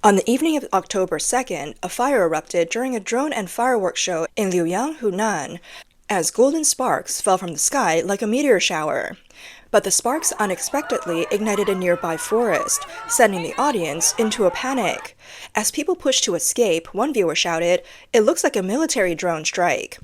On the evening of October 2nd, a fire erupted during a drone and fireworks show in Liuyang, Hunan, as golden sparks fell from the sky like a meteor shower. But the sparks unexpectedly ignited a nearby forest, sending the audience into a panic. As people pushed to escape, one viewer shouted, "It looks like a military drone strike."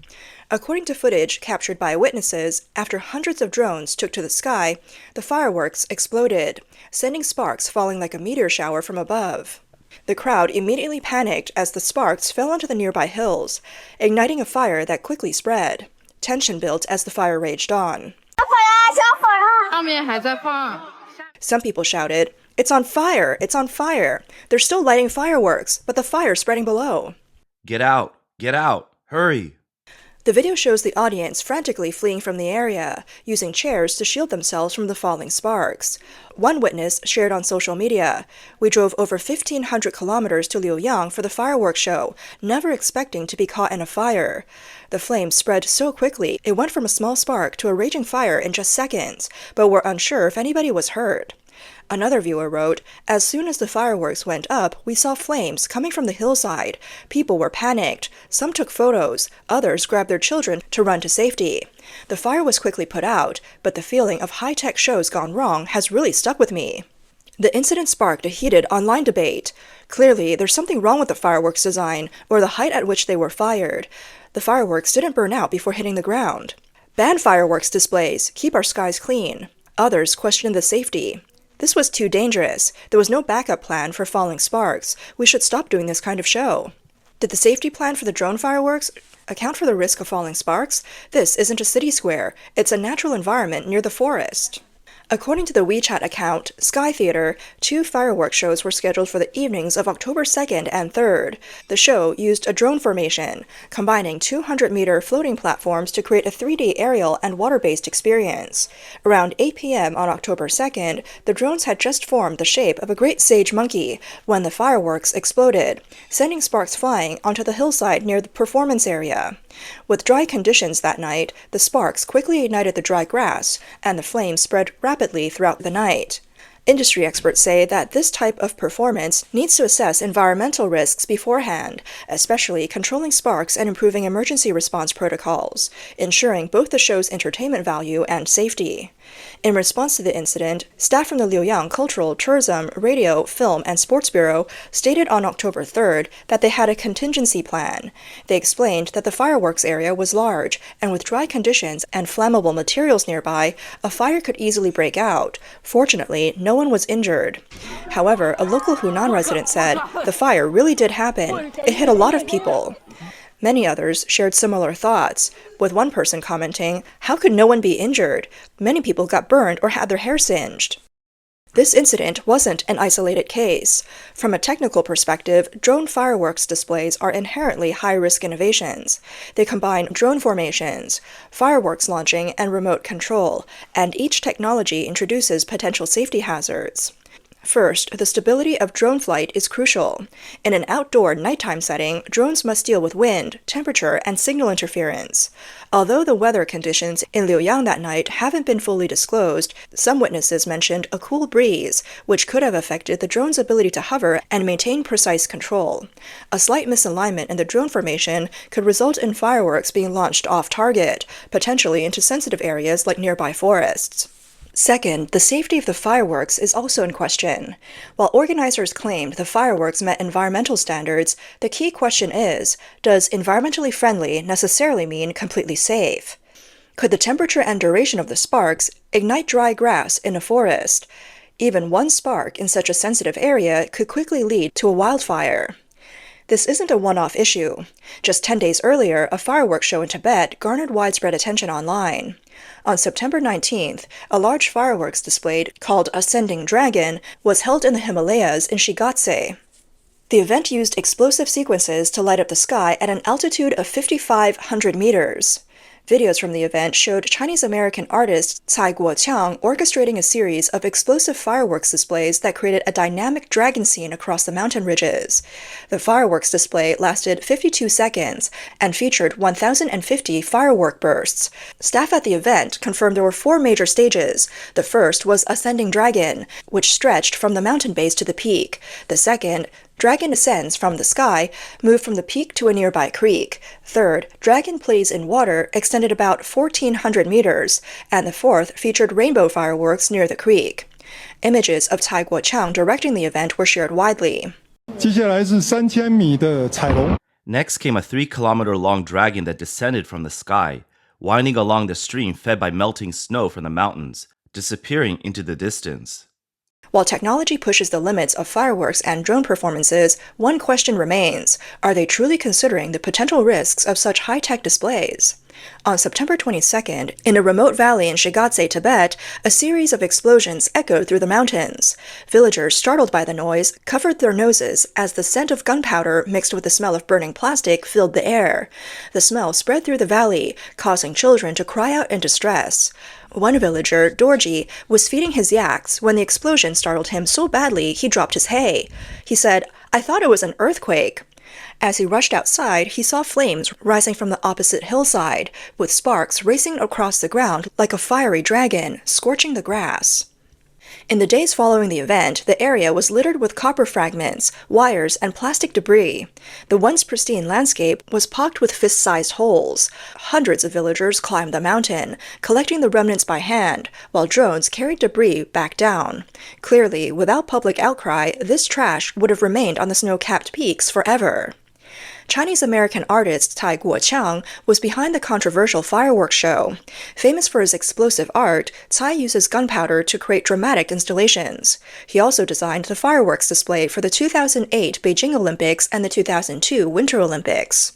According to footage captured by witnesses, after hundreds of drones took to the sky, the fireworks exploded, sending sparks falling like a meteor shower from above. The crowd immediately panicked as the sparks fell onto the nearby hills, igniting a fire that quickly spread. Tension built as the fire raged on. Some people shouted, "It's on fire! It's on fire! They're still lighting fireworks, but the fire's spreading below." Get out! Get out! Hurry! The video shows the audience frantically fleeing from the area, using chairs to shield themselves from the falling sparks. One witness shared on social media, "We drove over 1,500 kilometers to Liuyang for the fireworks show, never expecting to be caught in a fire. The flames spread so quickly, it went from a small spark to a raging fire in just seconds, but we're unsure if anybody was hurt." Another viewer wrote, "As soon as the fireworks went up, we saw flames coming from the hillside. People were panicked. Some took photos. Others grabbed their children to run to safety. The fire was quickly put out, but the feeling of high-tech shows gone wrong has really stuck with me." The incident sparked a heated online debate. Clearly, there's something wrong with the fireworks design or the height at which they were fired. The fireworks didn't burn out before hitting the ground. "Ban fireworks displays. Keep our skies clean." Others questioned the safety. "This was too dangerous. There was no backup plan for falling sparks. We should stop doing this kind of show." Did the safety plan for the drone fireworks account for the risk of falling sparks? This isn't a city square. It's a natural environment near the forest. According to the WeChat account, Sky Theater, 2 fireworks shows were scheduled for the evenings of October 2nd and 3rd. The show used a drone formation, combining 200-meter floating platforms to create a 3D aerial and water-based experience. Around 8 p.m. on October 2nd, the drones had just formed the shape of a great sage monkey when the fireworks exploded, sending sparks flying onto the hillside near the performance area. With dry conditions that night, the sparks quickly ignited the dry grass, and the flames spread rapidly throughout the night. Industry experts say that this type of performance needs to assess environmental risks beforehand, especially controlling sparks and improving emergency response protocols, ensuring both the show's entertainment value and safety. In response to the incident, staff from the Liuyang Cultural, Tourism, Radio, Film, and Sports Bureau stated on October 3rd that they had a contingency plan. They explained that the fireworks area was large, and with dry conditions and flammable materials nearby, a fire could easily break out. Fortunately, no one was injured. However, a local Hunan resident said, "The fire really did happen. It hit a lot of people." Many others shared similar thoughts, with one person commenting, "How could no one be injured? Many people got burned or had their hair singed." This incident wasn't an isolated case. From a technical perspective, drone fireworks displays are inherently high-risk innovations. They combine drone formations, fireworks launching, and remote control, and each technology introduces potential safety hazards. First, the stability of drone flight is crucial. In an outdoor nighttime setting, drones must deal with wind, temperature, and signal interference. Although the weather conditions in Liuyang that night haven't been fully disclosed, some witnesses mentioned a cool breeze, which could have affected the drone's ability to hover and maintain precise control. A slight misalignment in the drone formation could result in fireworks being launched off-target, potentially into sensitive areas like nearby forests. Second, the safety of the fireworks is also in question. While organizers claimed the fireworks met environmental standards, the key question is, does environmentally friendly necessarily mean completely safe? Could the temperature and duration of the sparks ignite dry grass in a forest? Even one spark in such a sensitive area could quickly lead to a wildfire. This isn't a one-off issue. Just 10 days earlier, a fireworks show in Tibet garnered widespread attention online. On September 19th, a large fireworks display called Ascending Dragon was held in the Himalayas in Shigatse. The event used explosive sequences to light up the sky at an altitude of 5,500 meters. Videos from the event showed Chinese-American artist Cai Guoqiang orchestrating a series of explosive fireworks displays that created a dynamic dragon scene across the mountain ridges. The fireworks display lasted 52 seconds and featured 1,050 firework bursts. Staff at the event confirmed there were 4 major stages. The first was Ascending Dragon, which stretched from the mountain base to the peak. The second, Dragon ascends from the sky, moved from the peak to a nearby creek. Third, Dragon plays in water extended about 1,400 meters. And the fourth featured rainbow fireworks near the creek. Images of Cai Guoqiang directing the event were shared widely. 接下来是3000米的彩龙。 Next came a 3-kilometer-long dragon that descended from the sky, winding along the stream fed by melting snow from the mountains, disappearing into the distance. While technology pushes the limits of fireworks and drone performances, one question remains: are they truly considering the potential risks of such high-tech displays? On September 22nd, in a remote valley in Shigatse, Tibet, a series of explosions echoed through the mountains. Villagers, startled by the noise, covered their noses as the scent of gunpowder mixed with the smell of burning plastic filled the air. The smell spread through the valley, causing children to cry out in distress. One villager, Dorji, was feeding his yaks when the explosion startled him so badly he dropped his hay. He said, "I thought it was an earthquake." As he rushed outside, he saw flames rising from the opposite hillside, with sparks racing across the ground like a fiery dragon, scorching the grass. In the days following the event, the area was littered with copper fragments, wires, and plastic debris. The once pristine landscape was pocked with fist-sized holes. Hundreds of villagers climbed the mountain, collecting the remnants by hand, while drones carried debris back down. Clearly, without public outcry, this trash would have remained on the snow-capped peaks forever. Chinese-American artist Cai Guoqiang was behind the controversial fireworks show. Famous for his explosive art, Cai uses gunpowder to create dramatic installations. He also designed the fireworks display for the 2008 Beijing Olympics and the 2002 Winter Olympics.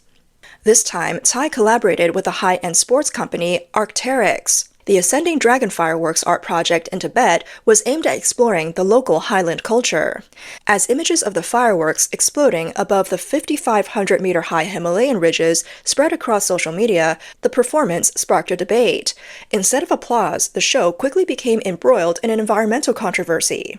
This time, Cai collaborated with the high-end sports company Arc'teryx. The Ascending Dragon Fireworks art project in Tibet was aimed at exploring the local highland culture. As images of the fireworks exploding above the 5,500-meter-high Himalayan ridges spread across social media, the performance sparked a debate. Instead of applause, the show quickly became embroiled in an environmental controversy.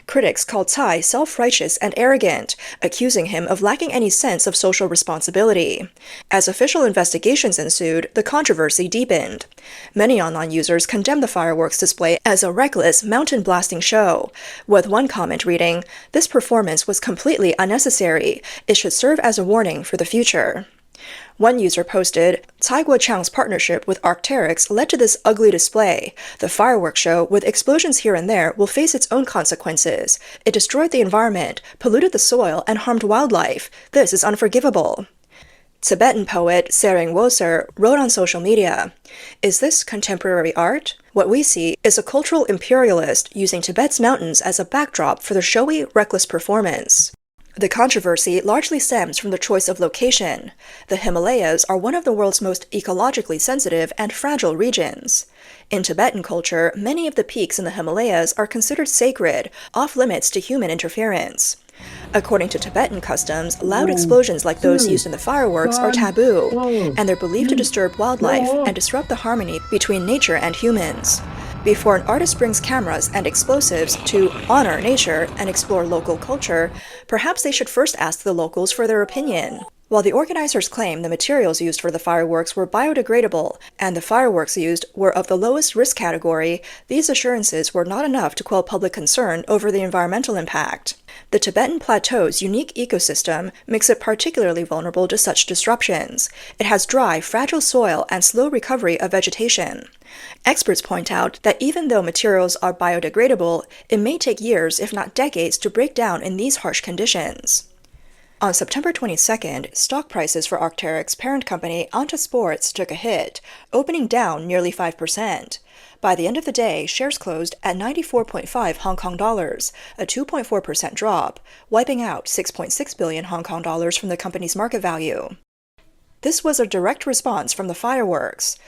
Critics called Cai self-righteous and arrogant, accusing him of lacking any sense of social responsibility. As official investigations ensued, the controversy deepened. Many online users condemned the fireworks display as a reckless, mountain-blasting show, with one comment reading, "This performance was completely unnecessary. It should serve as a warning for the future." One user posted, "Cai Guoqiang's partnership with Arc'teryx led to this ugly display. The fireworks show, with explosions here and there, will face its own consequences. It destroyed the environment, polluted the soil, and harmed wildlife. This is unforgivable." Tibetan poet Tsering Woser wrote on social media, "Is this contemporary art? What we see is a cultural imperialist using Tibet's mountains as a backdrop for the showy, reckless performance." The controversy largely stems from the choice of location. The Himalayas are one of the world's most ecologically sensitive and fragile regions. In Tibetan culture, many of the peaks in the Himalayas are considered sacred, off-limits to human interference. According to Tibetan customs, loud explosions like those used in the fireworks are taboo, and they're believed to disturb wildlife and disrupt the harmony between nature and humans. Before an artist brings cameras and explosives to honor nature and explore local culture, perhaps they should first ask the locals for their opinion. While the organizers claim the materials used for the fireworks were biodegradable and the fireworks used were of the lowest risk category, these assurances were not enough to quell public concern over the environmental impact. The Tibetan Plateau's unique ecosystem makes it particularly vulnerable to such disruptions. It has dry, fragile soil and slow recovery of vegetation. Experts point out that even though materials are biodegradable, it may take years, if not decades, to break down in these harsh conditions. On September 22nd, stock prices for Arc'teryx's parent company Anta Sports took a hit, opening down nearly 5%. By the end of the day, shares closed at 94.5 Hong Kong dollars, a 2.4% drop, wiping out 6.6 billion Hong Kong dollars from the company's market value. This was a direct response from the fireworks.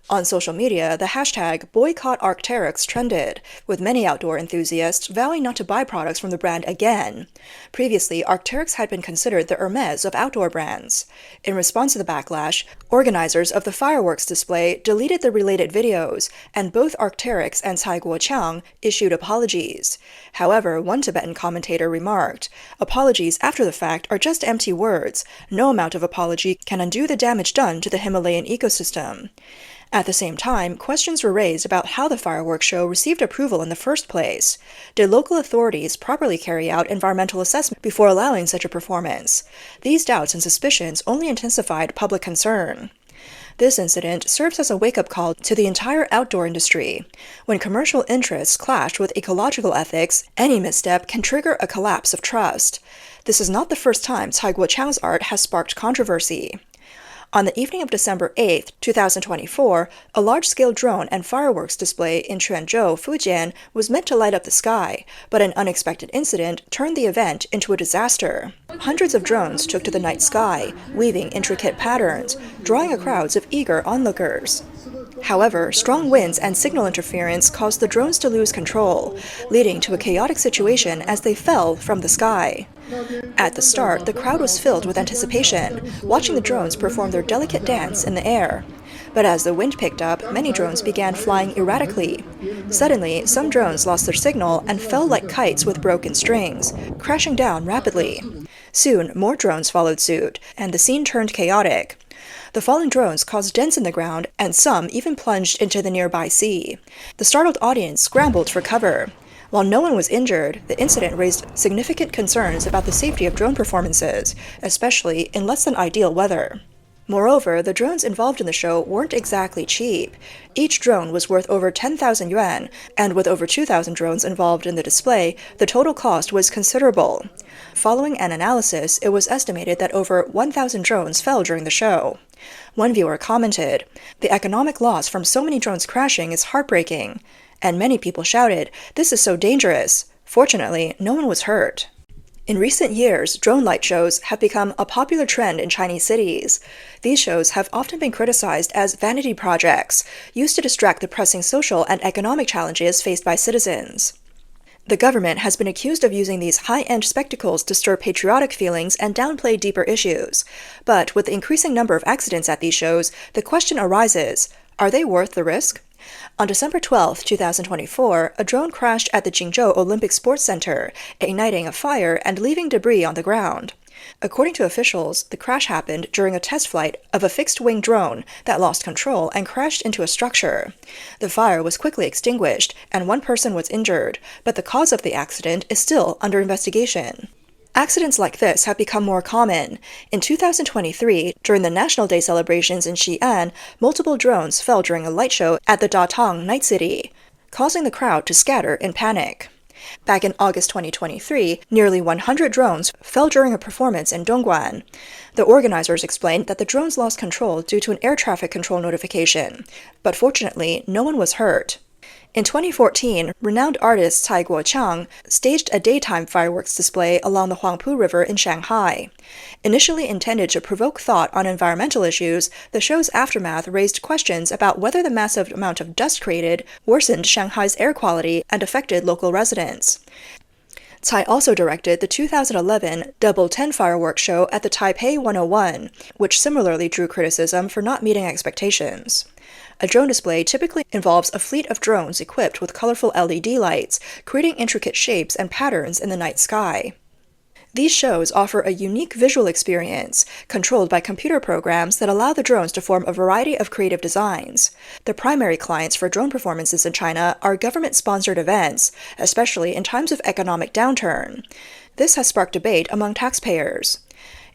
On social media, the hashtag Boycott Arc'teryx trended, with many outdoor enthusiasts vowing not to buy products from the brand again. Previously, Arc'teryx had been considered the Hermès of outdoor brands. In response to the backlash, organizers of the fireworks display deleted the related videos, and both Arc'teryx and Cai Guoqiang issued apologies. However, one Tibetan commentator remarked, "Apologies after the fact are just empty words. No amount of apology can undo the damage done to the Himalayan ecosystem." At the same time, questions were raised about how the fireworks show received approval in the first place. Did local authorities properly carry out environmental assessment before allowing such a performance? These doubts and suspicions only intensified public concern. This incident serves as a wake-up call to the entire outdoor industry. When commercial interests clash with ecological ethics, any misstep can trigger a collapse of trust. This is not the first time Cai Guoqiang's art has sparked controversy. On the evening of December 8, 2024, a large-scale drone and fireworks display in Quanzhou, Fujian, was meant to light up the sky, but an unexpected incident turned the event into a disaster. Hundreds of drones took to the night sky, weaving intricate patterns, drawing a crowds of eager onlookers. However, strong winds and signal interference caused the drones to lose control, leading to a chaotic situation as they fell from the sky. At the start, the crowd was filled with anticipation, watching the drones perform their delicate dance in the air. But as the wind picked up, many drones began flying erratically. Suddenly, some drones lost their signal and fell like kites with broken strings, crashing down rapidly. Soon, more drones followed suit, and the scene turned chaotic. The falling drones caused dents in the ground, and some even plunged into the nearby sea. The startled audience scrambled for cover. While no one was injured, the incident raised significant concerns about the safety of drone performances, especially in less than ideal weather. Moreover, the drones involved in the show weren't exactly cheap. Each drone was worth over 10,000 yuan, and with over 2,000 drones involved in the display, the total cost was considerable. Following an analysis, it was estimated that over 1,000 drones fell during the show. One viewer commented, "The economic loss from so many drones crashing is heartbreaking." And many people shouted, "This is so dangerous." Fortunately, no one was hurt. In recent years, drone light shows have become a popular trend in Chinese cities. These shows have often been criticized as vanity projects, used to distract the pressing social and economic challenges faced by citizens. The government has been accused of using these high-end spectacles to stir patriotic feelings and downplay deeper issues. But with the increasing number of accidents at these shows, the question arises, are they worth the risk? On December 12, 2024, a drone crashed at the Jingzhou Olympic Sports Center, igniting a fire and leaving debris on the ground. According to officials, the crash happened during a test flight of a fixed-wing drone that lost control and crashed into a structure. The fire was quickly extinguished, and one person was injured, but the cause of the accident is still under investigation. Accidents like this have become more common. In 2023, during the National Day celebrations in Xi'an, multiple drones fell during a light show at the Datang Night City, causing the crowd to scatter in panic. Back in August 2023, nearly 100 drones fell during a performance in Dongguan. The organizers explained that the drones lost control due to an air traffic control notification, but fortunately, no one was hurt. In 2014, renowned artist Cai Guoqiang staged a daytime fireworks display along the Huangpu River in Shanghai. Initially intended to provoke thought on environmental issues, the show's aftermath raised questions about whether the massive amount of dust created worsened Shanghai's air quality and affected local residents. Cai also directed the 2011 Double 10 fireworks show at the Taipei 101, which similarly drew criticism for not meeting expectations. A drone display typically involves a fleet of drones equipped with colorful LED lights, creating intricate shapes and patterns in the night sky. These shows offer a unique visual experience, controlled by computer programs that allow the drones to form a variety of creative designs. The primary clients for drone performances in China are government-sponsored events, especially in times of economic downturn. This has sparked debate among taxpayers.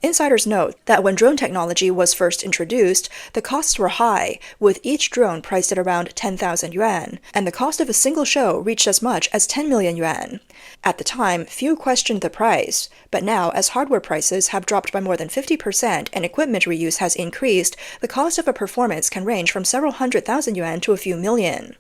Insiders note that when drone technology was first introduced, the costs were high, with each drone priced at around 10,000 yuan, and the cost of a single show reached as much as 10 million yuan. At the time, few questioned the price, but now, as hardware prices have dropped by more than 50% and equipment reuse has increased, the cost of a performance can range from several 100,000 yuan to a few million.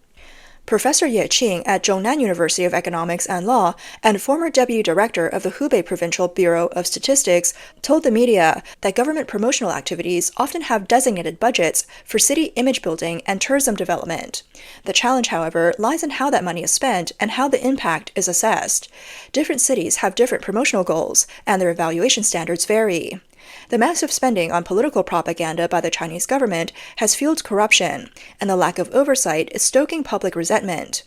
Professor Ye Qing at Zhongnan University of Economics and Law and former deputy director of the Hubei Provincial Bureau of Statistics told the media that government promotional activities often have designated budgets for city image building and tourism development. The challenge, however, lies in how that money is spent and how the impact is assessed. Different cities have different promotional goals, and their evaluation standards vary. The massive spending on political propaganda by the Chinese government has fueled corruption, and the lack of oversight is stoking public resentment.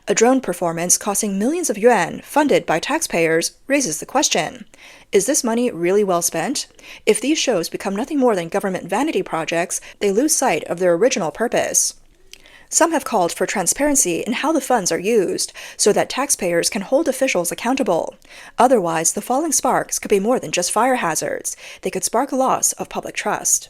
A drone performance costing millions of yuan, funded by taxpayers, raises the question: is this money really well spent? If these shows become nothing more than government vanity projects, they lose sight of their original purpose. Some have called for transparency in how the funds are used, so that taxpayers can hold officials accountable. Otherwise, the falling sparks could be more than just fire hazards. They could spark a loss of public trust.